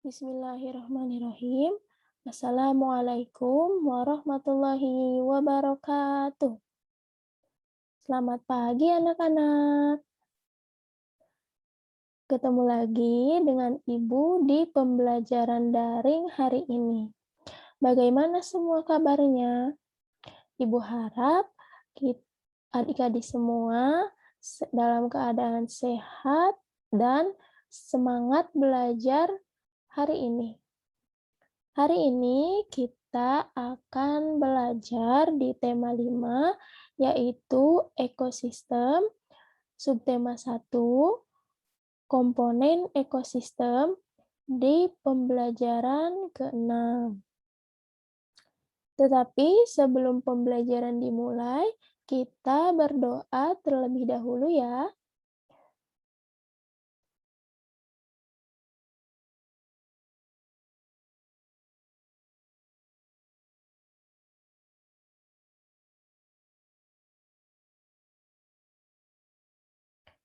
Bismillahirrahmanirrahim. Assalamualaikum warahmatullahi wabarakatuh. Selamat pagi anak-anak. Ketemu lagi dengan Ibu di pembelajaran daring hari ini. Bagaimana semua kabarnya? Ibu harap adik-adik semua dalam keadaan sehat dan semangat belajar hari ini. Hari ini kita akan belajar di tema 5, yaitu ekosistem, subtema 1, komponen ekosistem di pembelajaran ke-6. Tetapi sebelum pembelajaran dimulai, kita berdoa terlebih dahulu ya.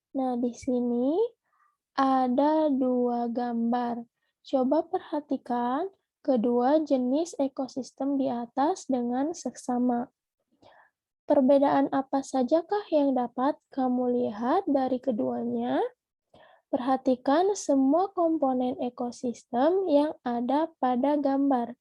Nah, di sini ada 2 gambar. Coba perhatikan kedua jenis ekosistem di atas dengan seksama. Perbedaan apa sajakah yang dapat kamu lihat dari keduanya? Perhatikan semua komponen ekosistem yang ada pada gambar.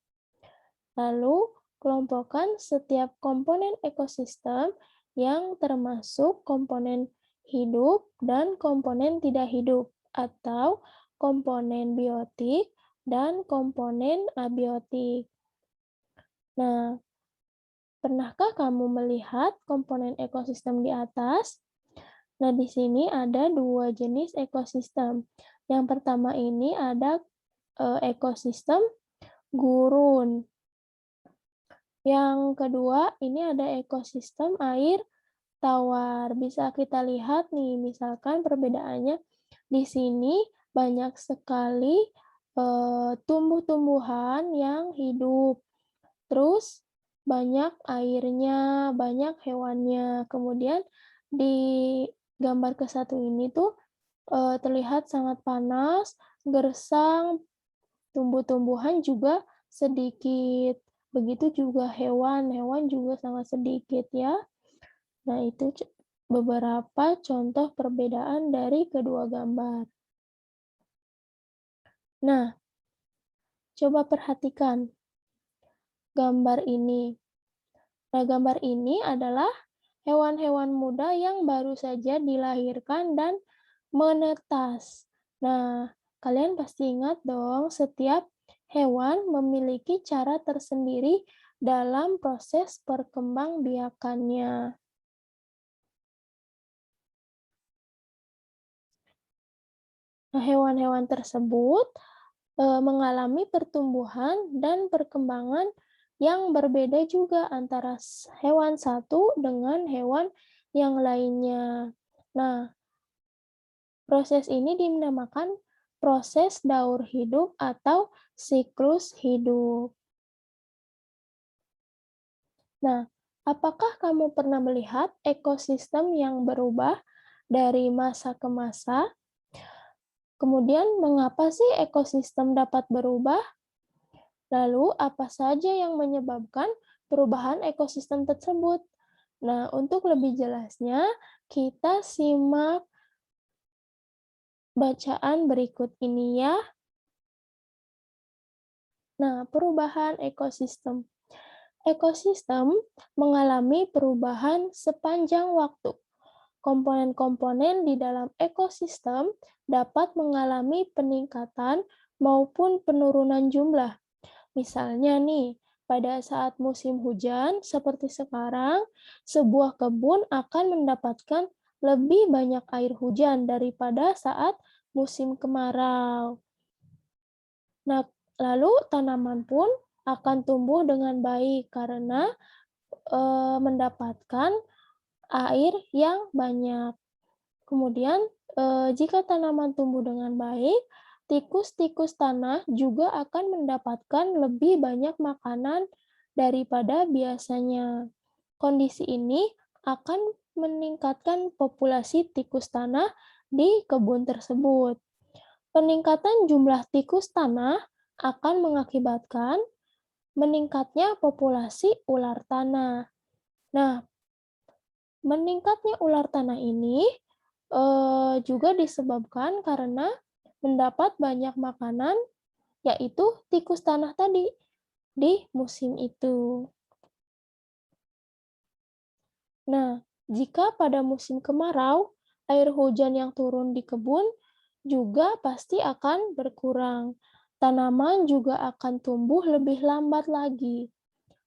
Lalu, kelompokkan setiap komponen ekosistem yang termasuk komponen hidup dan komponen tidak hidup, atau komponen biotik dan komponen abiotik. Nah, pernahkah kamu melihat komponen ekosistem di atas? Nah, di sini ada 2 jenis ekosistem. Yang pertama ini ada ekosistem gurun. Yang kedua, ini ada ekosistem air tawar. Bisa kita lihat nih, misalkan perbedaannya di sini banyak sekali tumbuh-tumbuhan yang hidup. Terus banyak airnya, banyak hewannya. Kemudian di gambar ke-1 ini tuh terlihat sangat panas, gersang, tumbuh-tumbuhan juga sedikit. Begitu juga hewan juga sangat sedikit ya. Nah, itu beberapa contoh perbedaan dari kedua gambar. Nah, coba perhatikan gambar ini. Nah, gambar ini adalah hewan-hewan muda yang baru saja dilahirkan dan menetas. Nah, kalian pasti ingat dong, setiap hewan memiliki cara tersendiri dalam proses perkembangbiakannya. Nah, hewan-hewan tersebut mengalami pertumbuhan dan perkembangan yang berbeda juga antara hewan satu dengan hewan yang lainnya. Nah, proses ini dinamakan proses daur hidup atau siklus hidup. Nah, apakah kamu pernah melihat ekosistem yang berubah dari masa ke masa? Kemudian, mengapa sih ekosistem dapat berubah? Lalu, apa saja yang menyebabkan perubahan ekosistem tersebut? Nah, untuk lebih jelasnya, kita simak bacaan berikut ini ya. Nah, perubahan ekosistem. Ekosistem mengalami perubahan sepanjang waktu. Komponen-komponen di dalam ekosistem dapat mengalami peningkatan maupun penurunan jumlah. Misalnya nih, pada saat musim hujan seperti sekarang, sebuah kebun akan mendapatkan lebih banyak air hujan daripada saat musim kemarau. Nah, lalu tanaman pun akan tumbuh dengan baik karena mendapatkan air yang banyak. Kemudian, jika tanaman tumbuh dengan baik, tikus-tikus tanah juga akan mendapatkan lebih banyak makanan daripada biasanya. Kondisi ini akan meningkatkan populasi tikus tanah di kebun tersebut. Peningkatan jumlah tikus tanah akan mengakibatkan meningkatnya populasi ular tanah. Nah, meningkatnya ular tanah ini juga disebabkan karena mendapat banyak makanan, yaitu tikus tanah tadi di musim itu. Nah, jika pada musim kemarau, air hujan yang turun di kebun juga pasti akan berkurang. Tanaman juga akan tumbuh lebih lambat lagi.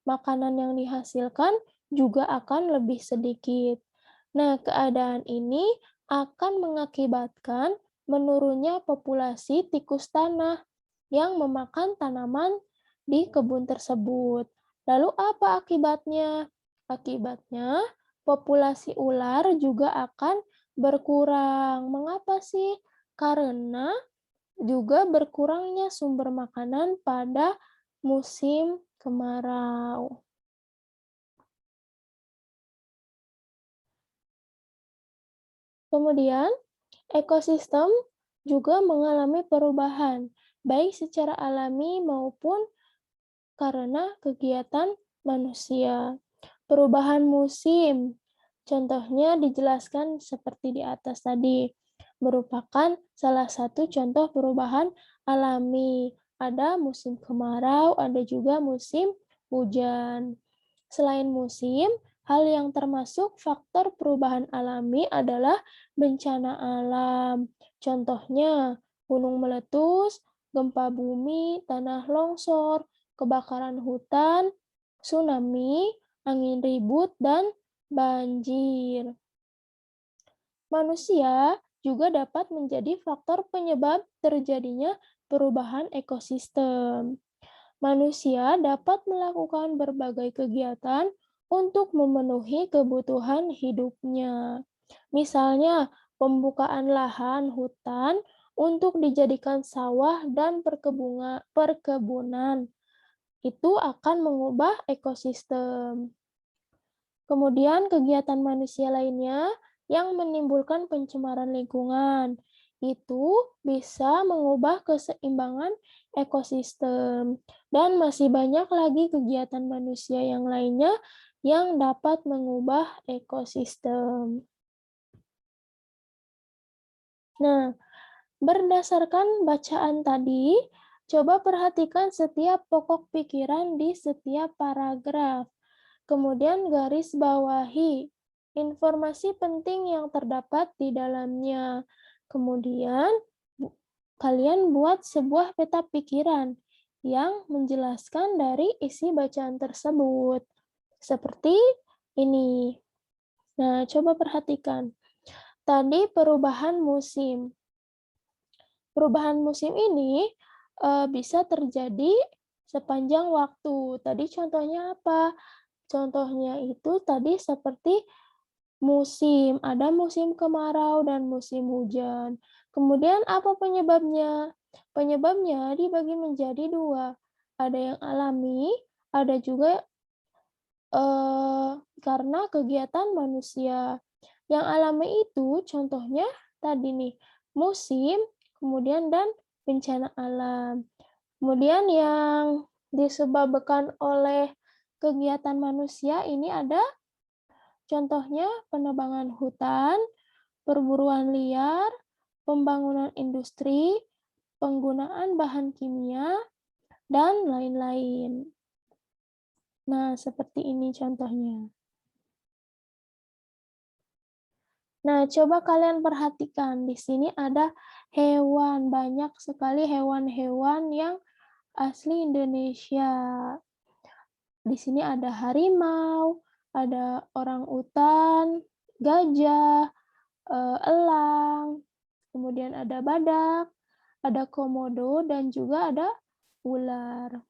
Makanan yang dihasilkan juga akan lebih sedikit. Nah, keadaan ini akan mengakibatkan menurunnya populasi tikus tanah yang memakan tanaman di kebun tersebut. Lalu apa akibatnya? Akibatnya populasi ular juga akan berkurang. Mengapa sih? Karena juga berkurangnya sumber makanan pada musim kemarau. Kemudian, ekosistem juga mengalami perubahan, baik secara alami maupun karena kegiatan manusia. Perubahan musim, contohnya dijelaskan seperti di atas tadi, merupakan salah satu contoh perubahan alami. Ada musim kemarau, ada juga musim hujan. Selain musim, hal yang termasuk faktor perubahan alami adalah bencana alam. Contohnya, gunung meletus, gempa bumi, tanah longsor, kebakaran hutan, tsunami, angin ribut, dan banjir. Manusia juga dapat menjadi faktor penyebab terjadinya perubahan ekosistem. Manusia dapat melakukan berbagai kegiatan untuk memenuhi kebutuhan hidupnya. Misalnya, pembukaan lahan hutan untuk dijadikan sawah dan perkebunan. Itu akan mengubah ekosistem. Kemudian kegiatan manusia lainnya yang menimbulkan pencemaran lingkungan itu bisa mengubah keseimbangan ekosistem. Dan masih banyak lagi kegiatan manusia yang lainnya yang dapat mengubah ekosistem. Nah, berdasarkan bacaan tadi, coba perhatikan setiap pokok pikiran di setiap paragraf. Kemudian garis bawahi informasi penting yang terdapat di dalamnya. Kemudian kalian buat sebuah peta pikiran yang menjelaskan dari isi bacaan tersebut. Seperti ini. Nah, coba perhatikan. Tadi perubahan musim. Perubahan musim ini bisa terjadi sepanjang waktu. Tadi contohnya apa? Contohnya itu tadi seperti musim, ada musim kemarau dan musim hujan. Kemudian apa penyebabnya? Penyebabnya dibagi menjadi dua. Ada yang alami, ada juga karena kegiatan manusia. Yang alami itu contohnya tadi nih, musim, kemudian dan bencana alam. Kemudian yang disebabkan oleh kegiatan manusia ini ada contohnya penebangan hutan, perburuan liar, pembangunan industri, penggunaan bahan kimia, dan lain-lain. Nah, seperti ini contohnya. Nah, coba kalian perhatikan. Di sini ada hewan, banyak sekali hewan-hewan yang asli Indonesia. Di sini ada harimau, ada orang utan, gajah, elang, kemudian ada badak, ada komodo, dan juga ada ular.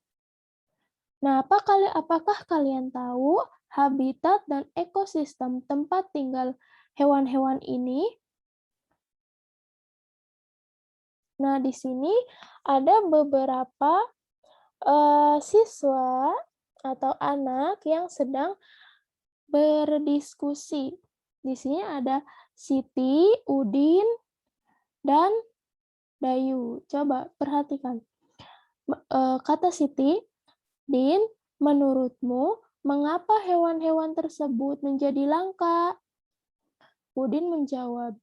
Nah, apakah kalian tahu habitat dan ekosistem tempat tinggal hewan-hewan ini? Nah, di sini ada beberapa siswa atau anak yang sedang berdiskusi. Di sini ada Siti, Udin, dan Dayu. Coba perhatikan. Kata Siti, Din, menurutmu mengapa hewan-hewan tersebut menjadi langka? Udin menjawab,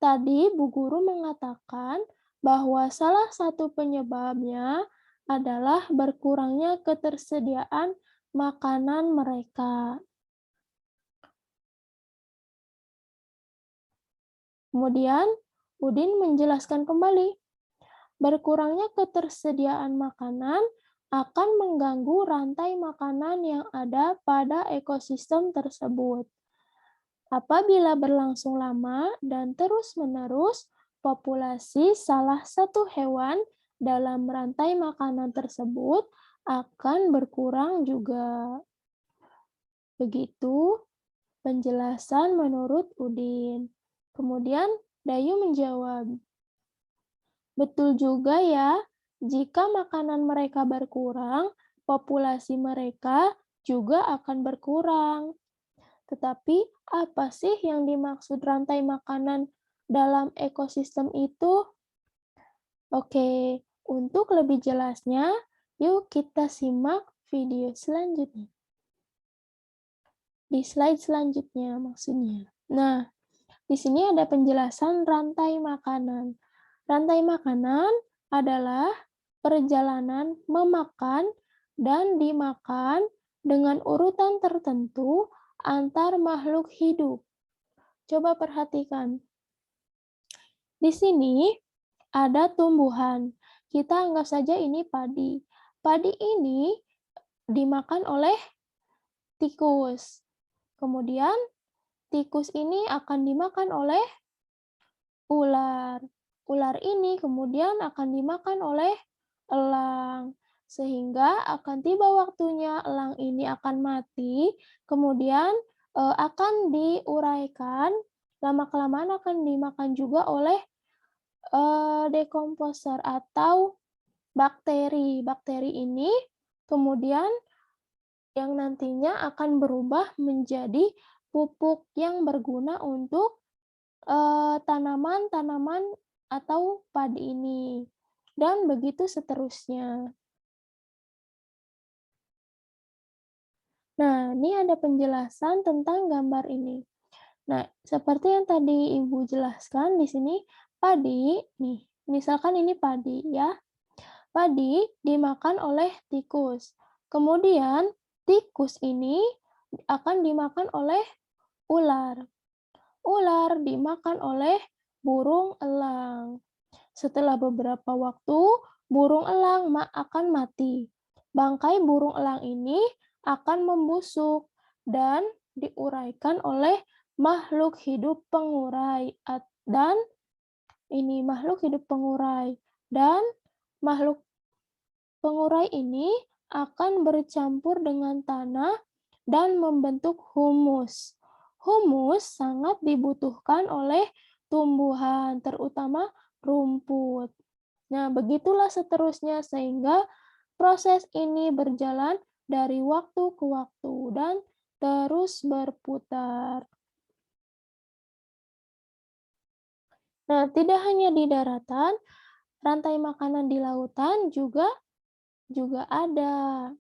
tadi Bu Guru mengatakan bahwa salah satu penyebabnya adalah berkurangnya ketersediaan makanan mereka. Kemudian, Udin menjelaskan kembali, berkurangnya ketersediaan makanan akan mengganggu rantai makanan yang ada pada ekosistem tersebut. Apabila berlangsung lama dan terus-menerus, populasi salah satu hewan dalam rantai makanan tersebut akan berkurang juga. Begitu penjelasan menurut Udin. Kemudian Dayu menjawab, betul juga ya, jika makanan mereka berkurang, populasi mereka juga akan berkurang. Tetapi apa sih yang dimaksud rantai makanan dalam ekosistem itu? Oke, untuk lebih jelasnya, yuk kita simak video selanjutnya. Di slide selanjutnya maksudnya. Nah, di sini ada penjelasan rantai makanan. Rantai makanan adalah perjalanan memakan dan dimakan dengan urutan tertentu antar makhluk hidup. Coba perhatikan. Di sini ada tumbuhan. Kita anggap saja ini padi. Padi ini dimakan oleh tikus. Kemudian tikus ini akan dimakan oleh ular. Ular ini kemudian akan dimakan oleh elang. Sehingga akan tiba waktunya elang ini akan mati, kemudian akan diuraikan, lama-kelamaan akan dimakan juga oleh dekomposer atau bakteri. Bakteri ini kemudian yang nantinya akan berubah menjadi pupuk yang berguna untuk tanaman-tanaman atau padi ini. Dan begitu seterusnya. Nah, ini ada penjelasan tentang gambar ini. Nah, seperti yang tadi Ibu jelaskan di sini, padi, nih, misalkan ini padi ya. Padi dimakan oleh tikus. Kemudian, tikus ini akan dimakan oleh ular. Ular dimakan oleh burung elang. Setelah beberapa waktu, burung elang akan mati. Bangkai burung elang ini akan membusuk dan diuraikan oleh makhluk hidup pengurai dan ini makhluk hidup pengurai dan makhluk pengurai ini akan bercampur dengan tanah dan membentuk humus. Humus sangat dibutuhkan oleh tumbuhan, terutama rumput. Nah, begitulah seterusnya sehingga proses ini berjalan dari waktu ke waktu dan terus berputar. Nah, tidak hanya di daratan, rantai makanan di lautan juga ada.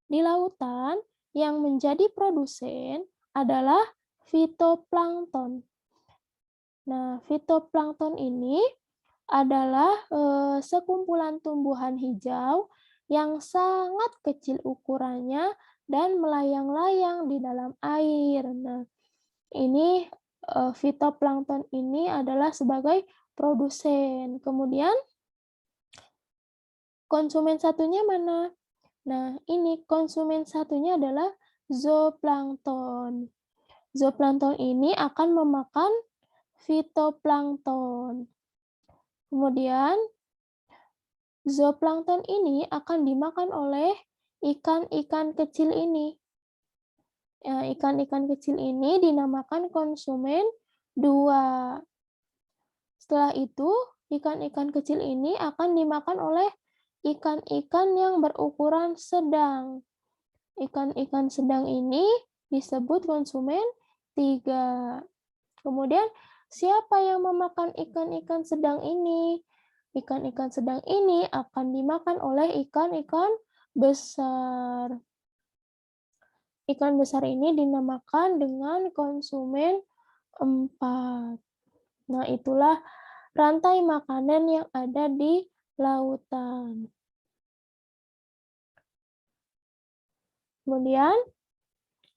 Di lautan, yang menjadi produsen adalah fitoplankton. Nah, fitoplankton ini adalah sekumpulan tumbuhan hijau yang sangat kecil ukurannya dan melayang-layang di dalam air. Nah, ini fitoplankton ini adalah sebagai produsen. Kemudian konsumen satunya mana? Nah, ini konsumen satunya adalah zooplankton. Zooplankton ini akan memakan fitoplankton. Kemudian, zooplankton ini akan dimakan oleh ikan-ikan kecil ini. Ikan-ikan kecil ini dinamakan konsumen 2. Setelah itu, ikan-ikan kecil ini akan dimakan oleh ikan-ikan yang berukuran sedang. Ikan-ikan sedang ini disebut konsumen 3. Kemudian siapa yang memakan ikan-ikan sedang ini? Ikan-ikan sedang ini akan dimakan oleh ikan-ikan besar. Ikan besar ini dinamakan dengan konsumen 4. Nah, itulah rantai makanan yang ada di lautan. Kemudian,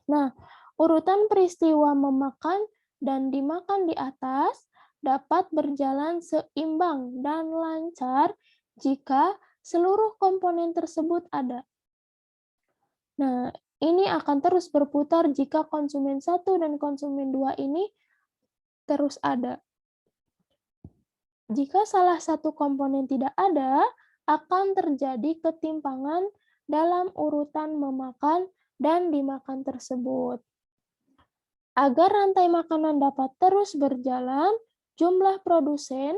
nah, urutan peristiwa memakan dan dimakan di atas dapat berjalan seimbang dan lancar jika seluruh komponen tersebut ada. Nah, ini akan terus berputar jika konsumen 1 dan konsumen 2 ini terus ada. Jika salah satu komponen tidak ada, akan terjadi ketimpangan dalam urutan memakan dan dimakan tersebut. Agar rantai makanan dapat terus berjalan, jumlah produsen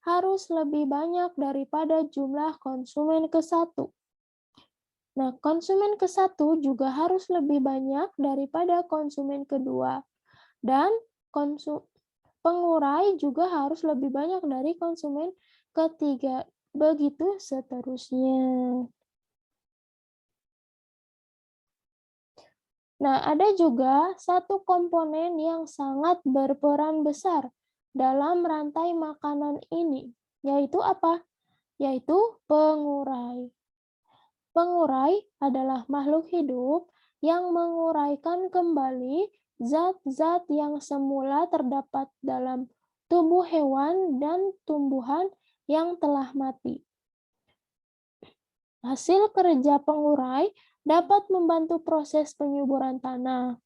harus lebih banyak daripada jumlah konsumen ke-1. Nah, konsumen ke-1 juga harus lebih banyak daripada konsumen kedua. Dan pengurai juga harus lebih banyak dari konsumen ketiga. Begitu seterusnya. Nah, ada juga satu komponen yang sangat berperan besar dalam rantai makanan ini, yaitu apa? Yaitu pengurai. Pengurai adalah makhluk hidup yang menguraikan kembali zat-zat yang semula terdapat dalam tubuh hewan dan tumbuhan yang telah mati. Hasil kerja pengurai dapat membantu proses penyuburan tanah.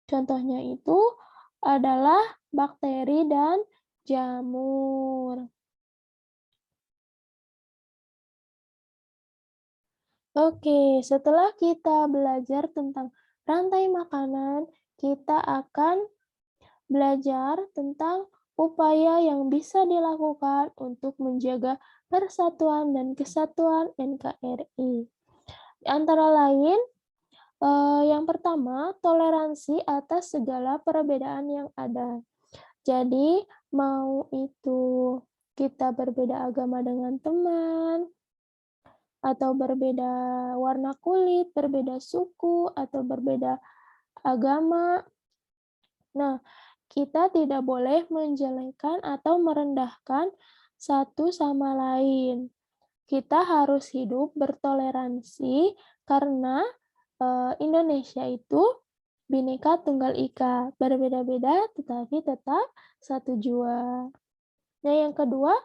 Contohnya itu adalah bakteri dan jamur. Oke, setelah kita belajar tentang rantai makanan, kita akan belajar tentang upaya yang bisa dilakukan untuk menjaga persatuan dan kesatuan NKRI. Antara lain, yang pertama, toleransi atas segala perbedaan yang ada. Jadi, mau itu kita berbeda agama dengan teman, atau berbeda warna kulit, berbeda suku, atau berbeda agama. Nah, kita tidak boleh menjelekkan atau merendahkan satu sama lain. Kita harus hidup bertoleransi karena Indonesia itu Bhinneka Tunggal Ika, berbeda-beda tetapi tetap satu jua. Nah, yang kedua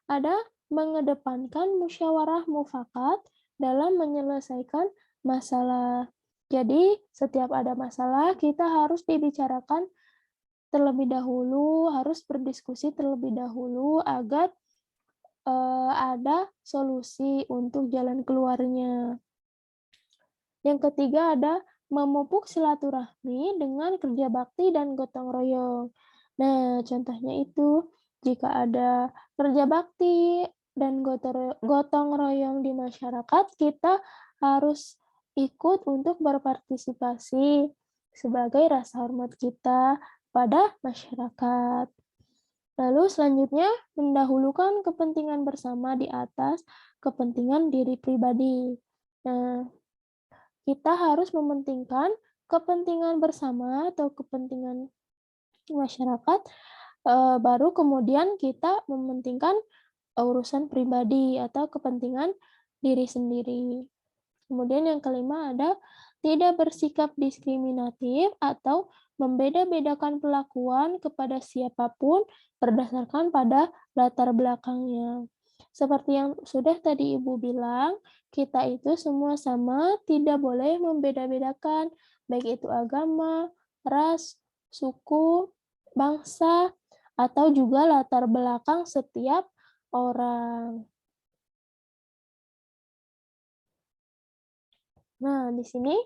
ada mengedepankan musyawarah mufakat dalam menyelesaikan masalah. Jadi, setiap ada masalah kita harus dibicarakan terlebih dahulu, harus berdiskusi terlebih dahulu agar ada solusi untuk jalan keluarnya. Yang ketiga ada memupuk silaturahmi dengan kerja bakti dan gotong royong. Nah, contohnya itu jika ada kerja bakti dan gotong royong di masyarakat, kita harus ikut untuk berpartisipasi sebagai rasa hormat kita pada masyarakat. Lalu selanjutnya, mendahulukan kepentingan bersama di atas kepentingan diri pribadi. Nah, kita harus mementingkan kepentingan bersama atau kepentingan masyarakat, baru kemudian kita mementingkan urusan pribadi atau kepentingan diri sendiri. Kemudian yang kelima ada tidak bersikap diskriminatif atau membeda-bedakan perlakuan kepada siapapun berdasarkan pada latar belakangnya. Seperti yang sudah tadi Ibu bilang, kita itu semua sama, tidak boleh membeda-bedakan, baik itu agama, ras, suku, bangsa, atau juga latar belakang setiap orang. Nah, di sini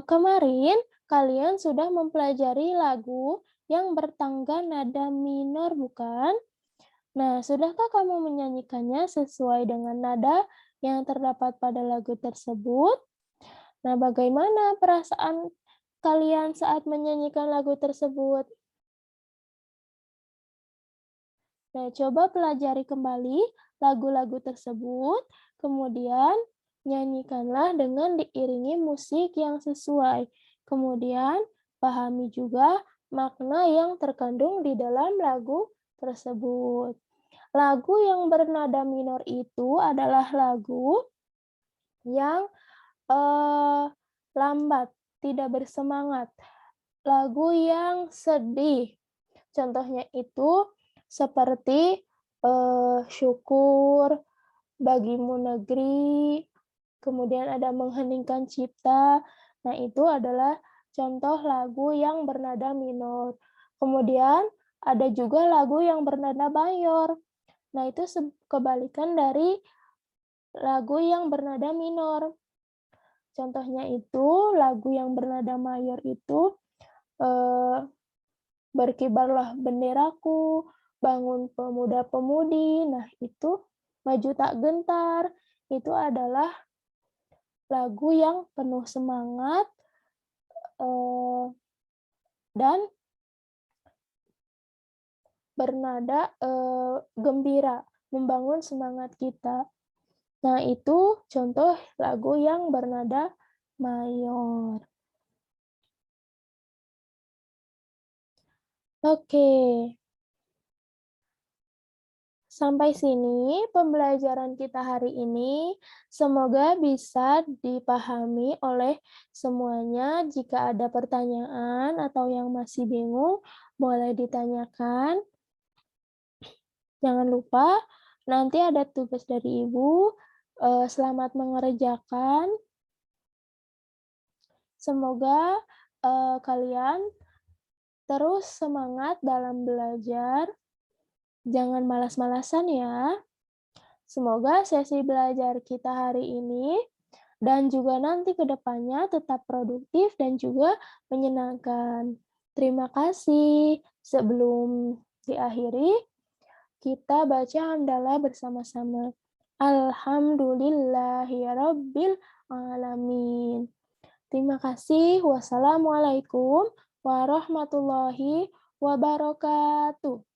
kemarin kalian sudah mempelajari lagu yang bertangga nada minor, bukan? Nah, sudahkah kamu menyanyikannya sesuai dengan nada yang terdapat pada lagu tersebut? Nah, bagaimana perasaan kalian saat menyanyikan lagu tersebut? Nah, coba pelajari kembali lagu-lagu tersebut, kemudian nyanyikanlah dengan diiringi musik yang sesuai. Kemudian, pahami juga makna yang terkandung di dalam lagu tersebut. Lagu yang bernada minor itu adalah lagu yang eh, lambat, tidak bersemangat. Lagu yang sedih. Contohnya itu seperti Syukur, Bagimu Negeri, kemudian ada Mengheningkan Cipta. Nah, itu adalah contoh lagu yang bernada minor. Kemudian ada juga lagu yang bernada mayor. Nah, itu kebalikan dari lagu yang bernada minor. Contohnya itu lagu yang bernada mayor itu eh, Berkibarlah benderaku, bangun pemuda-pemudi. Nah, itu Maju Tak Gentar. Itu adalah lagu yang penuh semangat dan bernada gembira, membangun semangat kita. Nah, itu contoh lagu yang bernada mayor. Oke. Sampai sini pembelajaran kita hari ini. Semoga bisa dipahami oleh semuanya. Jika ada pertanyaan atau yang masih bingung, boleh ditanyakan. Jangan lupa, nanti ada tugas dari Ibu. Selamat mengerjakan. Semoga kalian terus semangat dalam belajar. Jangan malas-malasan ya. Semoga sesi belajar kita hari ini dan juga nanti ke depannya tetap produktif dan juga menyenangkan. Terima kasih. Sebelum diakhiri, kita baca hamdalah bersama-sama. Alhamdulillahirabbil alamin. Terima kasih. Wassalamualaikum warahmatullahi wabarakatuh.